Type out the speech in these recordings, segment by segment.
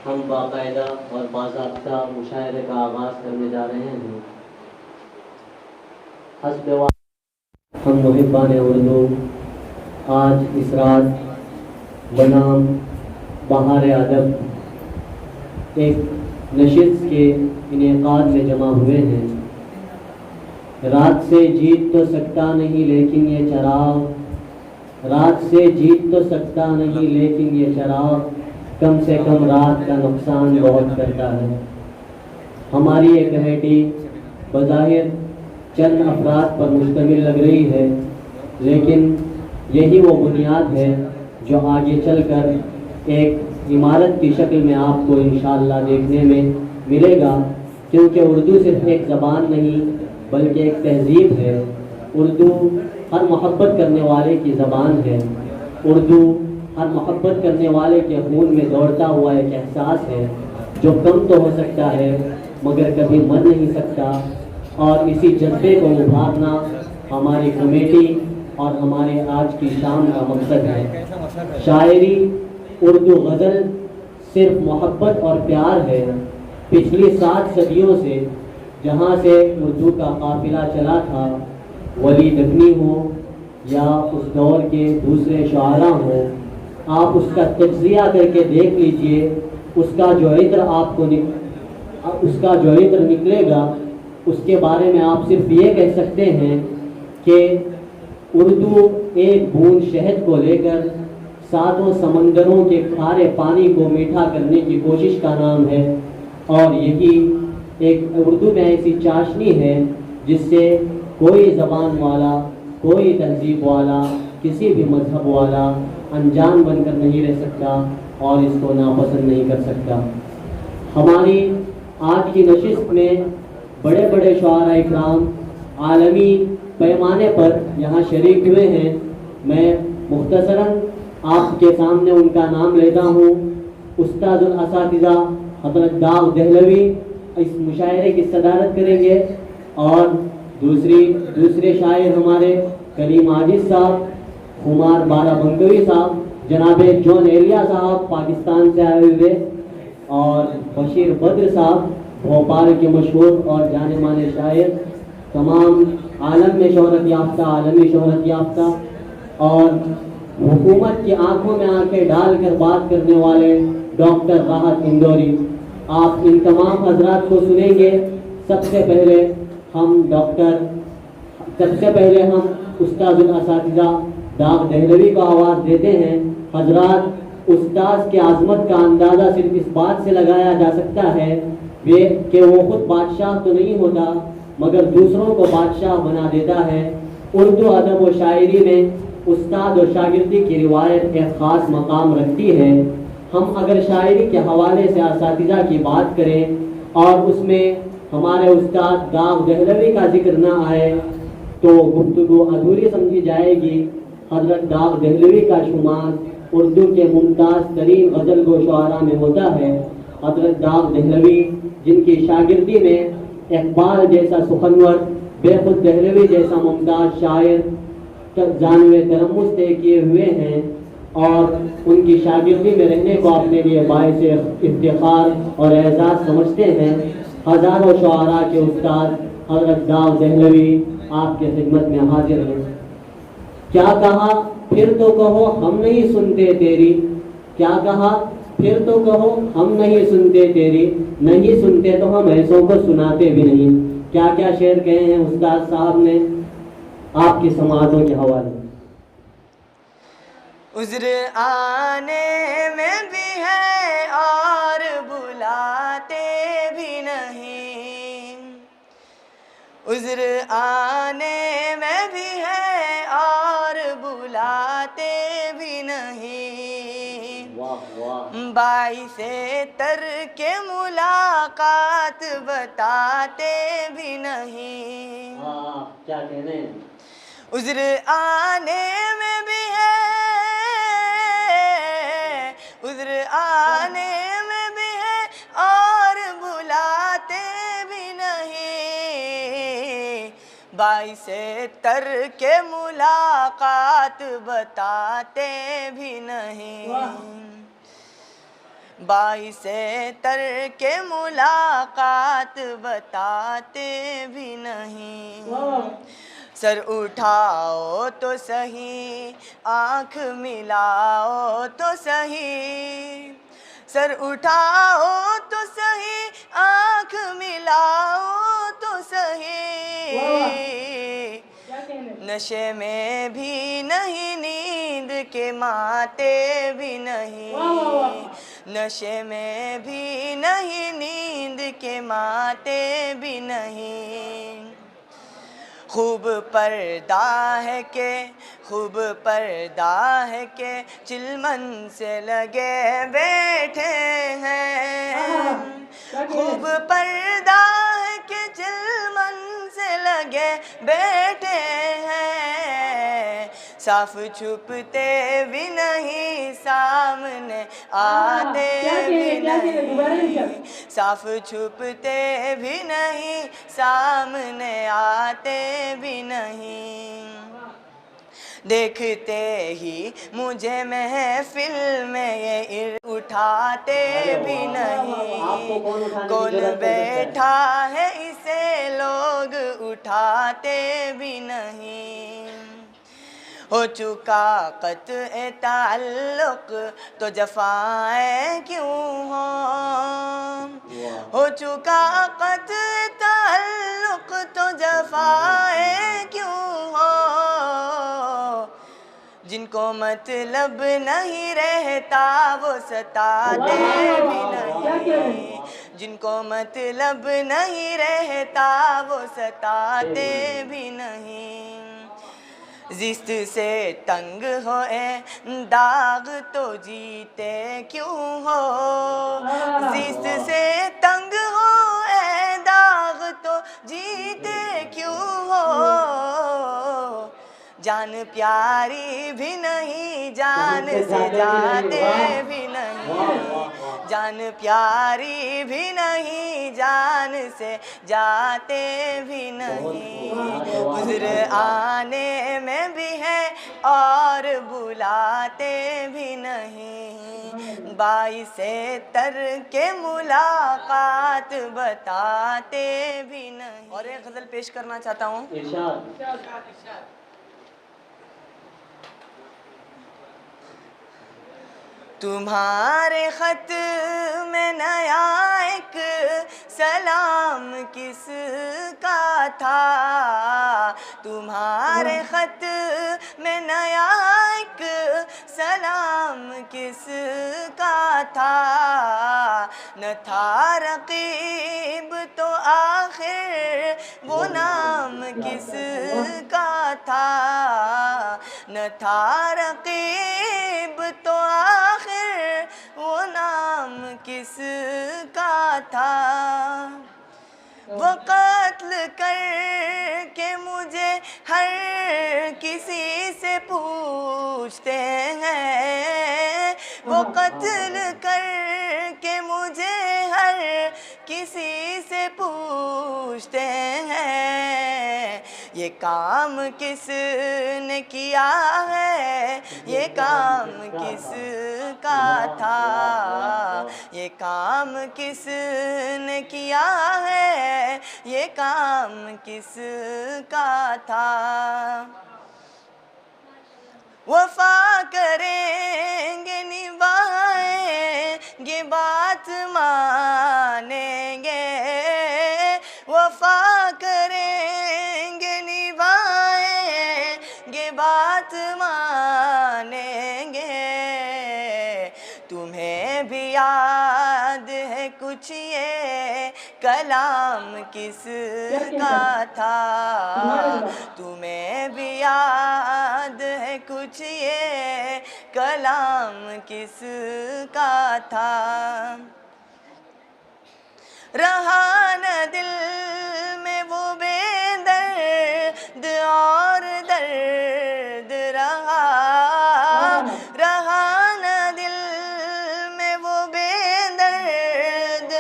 ہم باقاعدہ اور باضابطہ مشاعرے کا آغاز کرنے جا رہے ہیں۔ حسب ہم محبان اردو آج اس رات بنام بہار ادب ایک نشست کے انعقاد میں جمع ہوئے ہیں۔ رات سے جیت تو سکتا نہیں لیکن یہ چراغ، رات سے جیت تو سکتا نہیں لیکن یہ چراغ کم سے کم رات کا نقصان بہت کرتا ہے۔ ہماری یہ کمیٹی بظاہر چند افراد پر مشتمل لگ رہی ہے، لیکن یہی وہ بنیاد ہے جو آگے چل کر ایک عمارت کی شکل میں آپ کو انشاءاللہ دیکھنے میں ملے گا، کیونکہ اردو صرف ایک زبان نہیں بلکہ ایک تہذیب ہے۔ اردو ہر محبت کرنے والے کی زبان ہے۔ اردو ہر محبت کرنے والے کے خون میں دوڑتا ہوا ایک احساس ہے جو کم تو ہو سکتا ہے مگر کبھی مر نہیں سکتا، اور اسی جذبے کو ابھارنا ہماری کمیٹی اور ہمارے آج کی شام کا مقصد ہے۔ شاعری اردو غزل صرف محبت اور پیار ہے۔ پچھلی 7 صدیوں سے جہاں سے اردو کا قافلہ چلا تھا، ولی دکنی ہو یا اس دور کے دوسرے شاعراں ہوں، آپ اس کا تجزیہ کر کے دیکھ لیجئے، اس کا جو عطر نکلے گا اس کے بارے میں آپ صرف یہ کہہ سکتے ہیں کہ اردو ایک بوند شہد کو لے کر 7 سمندروں کے کھارے پانی کو میٹھا کرنے کی کوشش کا نام ہے، اور یہی ایک اردو میں ایسی چاشنی ہے جس سے کوئی زبان والا، کوئی تہذیب والا، کسی بھی مذہب والا انجان بن کر نہیں رہ سکتا اور اس کو ناپسند نہیں کر سکتا۔ ہماری آج کی نشست میں بڑے بڑے شعراء اکرام عالمی پیمانے پر یہاں شریک ہوئے ہیں۔ میں مختصراً آپ کے سامنے ان کا نام لیتا ہوں۔ استاد الاساتذہ حضرت داغ دہلوی اس مشاعرے کی صدارت کریں گے، اور دوسرے شاعر ہمارے کریم عاجز صاحب، خمار بارہ بنکوی صاحب، جناب جون ایلیا صاحب پاکستان سے آئے ہوئے، اور بشیر بدر صاحب بھوپال کے مشہور اور جانے مانے شاعر، تمام عالم میں شہرت یافتہ، عالمی شہرت یافتہ، اور حکومت کی آنکھوں میں آنکھیں ڈال کر بات کرنے والے ڈاکٹر راحت اندوری۔ آپ ان تمام حضرات کو سنیں گے۔ سب سے پہلے ہم استاد الاساتذہ داغ دہلوی کو آواز دیتے ہیں۔ حضرات، استاد کی عظمت کا اندازہ صرف اس بات سے لگایا جا سکتا ہے کہ وہ خود بادشاہ تو نہیں ہوتا مگر دوسروں کو بادشاہ بنا دیتا ہے۔ اردو ادب و شاعری میں استاد و شاگردی کی روایت ایک خاص مقام رکھتی ہے۔ ہم اگر شاعری کے حوالے سے اساتذہ کی بات کریں اور اس میں ہمارے استاد داغ دہلوی کا ذکر نہ آئے تو گفتگو ادھوری سمجھی جائے گی۔ حضرت داغ دہلوی کا شمار اردو کے ممتاز ترین غزل گو شعراء میں ہوتا ہے۔ حضرت داغ دہلوی جن کی شاگردی میں اقبال جیسا سخنور، بے خود دہلوی جیسا ممتاز شاعر جانوے تلمس طے کیے ہوئے ہیں، اور ان کی شاگردی میں رہنے کو اپنے لیے باعث افتخار اور اعزاز سمجھتے ہیں۔ ہزاروں شعراء کے استاد حضرت داغ دہلوی آپ کے خدمت میں حاضر ہیں۔ کیا کہا پھر تو کہو ہم نہیں سنتے تیری، کیا کہا پھر تو کہو ہم نہیں سنتے تیری، نہیں سنتے تو ہم ایسوں کو سناتے بھی نہیں۔ کیا کیا شعر کہے ہیں استاد صاحب نے آپ کی سماعتوں کے حوالے۔ عذر آنے میں بھی ہے اور بلاتے بھی نہیں، عذر آنے میں بھی ہے اور بلاتے بھی نہیں، باعث ترک ملاقات بتاتے بھی نہیں۔ کیا کہنے ہیں؟ عذر آنے میں بھی ہے، عذر آنے میں بھی ہے اور بلاتے بھی نہیں، باعث ترک ملاقات بتاتے بھی نہیں۔ باعث ترک ملاقات بتاتے بھی نہیں. سر اٹھاؤ تو سہی آنکھ ملاؤ تو سہی, سر اٹھاؤ تو سہی آنکھ ملاؤ تو سہی. نشے میں بھی نہیں نیند کے ماتے بھی نہیں, نشے میں بھی نہیں نیند کے ماتے بھی نہیں. خوب پردہ ہے کہ خوب پردہ ہے کہ چلمن سے لگے بیٹھے ہیں. خوب پردہ ہے کہ چلمن سے لگے بیٹھے ہیں. صاف چھپتے بھی نہیں سامنے آتے بھی نہیں, صاف چھپتے بھی نہیں سامنے آتے بھی نہیں. دیکھتے ہی مجھے محفل میں یہ اٹھاتے بھی نہیں. کون بیٹھا ہے اسے لوگ اٹھاتے بھی نہیں. ہو چکا قطع تعلق تو جفائیں کیوں ہوں, ہو چکا قطع تعلق تو جفائیں کیوں ہوں. جن کو مطلب نہیں رہتا وہ ستاتے بھی نہیں, جن کو مطلب نہیں رہتا وہ ستاتے بھی نہیں. زیست سے تنگ ہو اے داغ تو جیتے کیوں ہو, زیست سے تنگ ہو اے داغ تو جیتے کیوں ہو. جان پیاری بھی نہیں جان سے جاتے بھی نہیں, جان پیاری بھی نہیں جان سے جاتے بھی نہیں. عذر آنے میں بھی ہے اور بلاتے بھی نہیں, باعث ترک ملاقات بتاتے بھی نہیں. اور ایک غزل پیش کرنا چاہتا ہوں. ارشاد. تمہارے خط میں نیا ایک سلام کس کا تھا, تمہارے خط میں نیا ایک سلام کس کا تھا. نہ تھا رقیب تو آخر وہ نام کس کا تھا, نہ تھا رقیب تو آخر وہ نام کس کا تھا. وہ قتل کر کے مجھے ہر کسی سے پوچھتے ہیں, وہ قتل کر کے مجھے ہر کسی سے پوچھتے ہیں. یہ کام کس نے کیا ہے, یہ کام کس کا تھا, یہ کام کس نے کیا ہے, یہ کام کس کا تھا. وفا کریں گے نبھائیں گے بات مانیں گے, وفا کریں گے نبھائیں گے بات مانیں گے. تمہیں بھی یاد ہے کچھ یہ کلام کس کا تھا, تمہیں بھی یاد ہے کچھ یہ کلام کس کا تھا. رہا نہ دل میں وہ بے درد اور درد رہا, رہا نہ دل میں وہ بے درد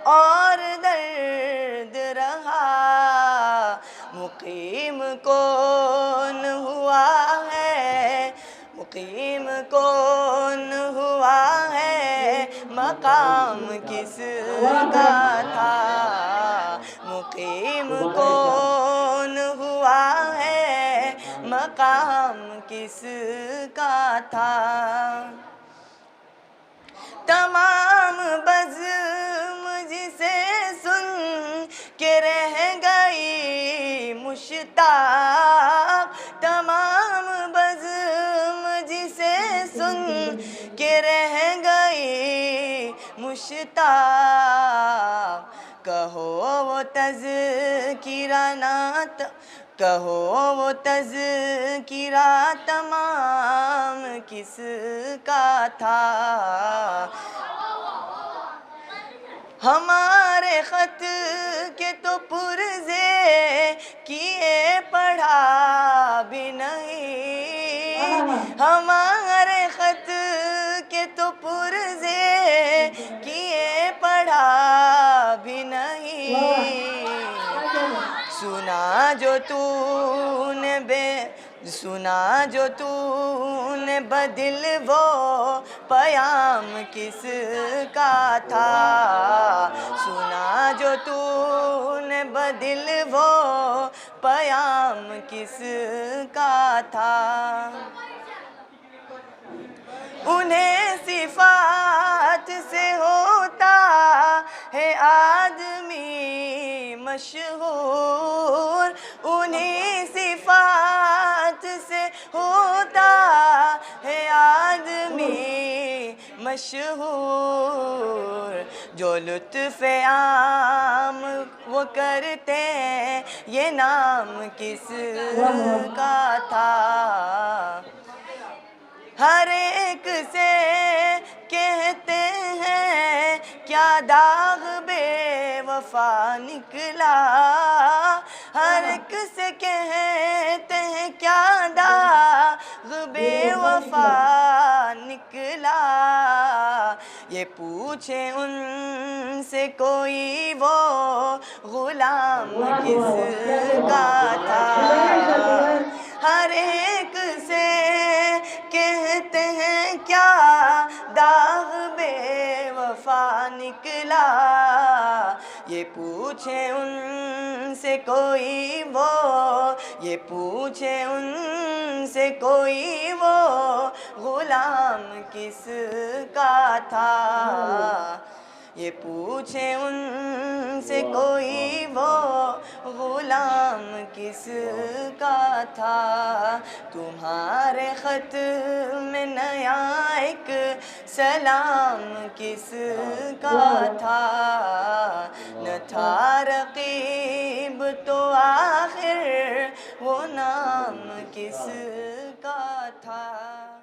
اور درد رہا. مقیم کون ہوا ہے, مقیم کون ہوا ہے مقام کس کا تھا، مقیم کون ہوا ہے، مقام کس کا تھا۔ تمام بزم جسے سن کے رہ گئی مشتاق، تمام بزم جسے سن کے رہ گئی مشتاق، کہو وہ تذکرہ نات، کہو وہ تذکرہ تمام کس کا تھا۔ ہمارے خط کے تو پرزے کیے پڑھا بھی نہیں، ہمارے خط کے تو پرزے کیے پڑھا بھی نہیں، سنا جو تو نے بدل وہ پیام کس کا تھا، سنا جو تو نے بدل وہ پیام کس کا تھا۔ انہیں صفات سے ہوتا ہے آدمی مشہور، انہیں صفات سے ہوتا ہے آدمی مشہور، جو لطف عام وہ کرتے یہ نام کس کا تھا۔ ہر ایک سے کہتے ہیں کیا داغ بے وفا نکلا، ہر ایک سے کہتے ہیں کیا داغ بے وفا نکلا، یہ پوچھے ان سے کوئی وہ غلام کس کا تھا۔ ہر ایک سے کہتے ہیں کیا داغ بے وفا نکلا، یہ پوچھے ان سے کوئی وہ، یہ پوچھے ان سے کوئی وہ غلام کس کا تھا، یہ پوچھے ان سے کوئی وہ غلام کس کا تھا۔ تمہارے خط میں نیا ایک سلام کس کا تھا، نہ تھا رقیب تو آخر وہ نام کس کا تھا۔